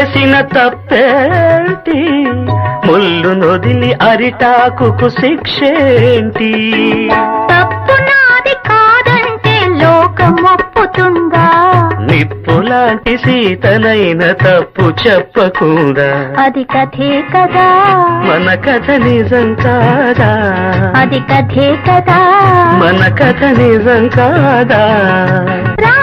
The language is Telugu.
చేసిన తప్పేంటి, ముళ్ళు నొదిలి అరిటాకుకు శిక్షేంటి? తప్పు నాది కాదంటే లోకం ఒప్పుతుందా? నిప్పులాంటి సీతనైన తప్పు చెప్పకుండా అది కథే కదా, మన కథ నిజం కాదా? అది కథే కదా, మన కథ నిజం కాదా? రా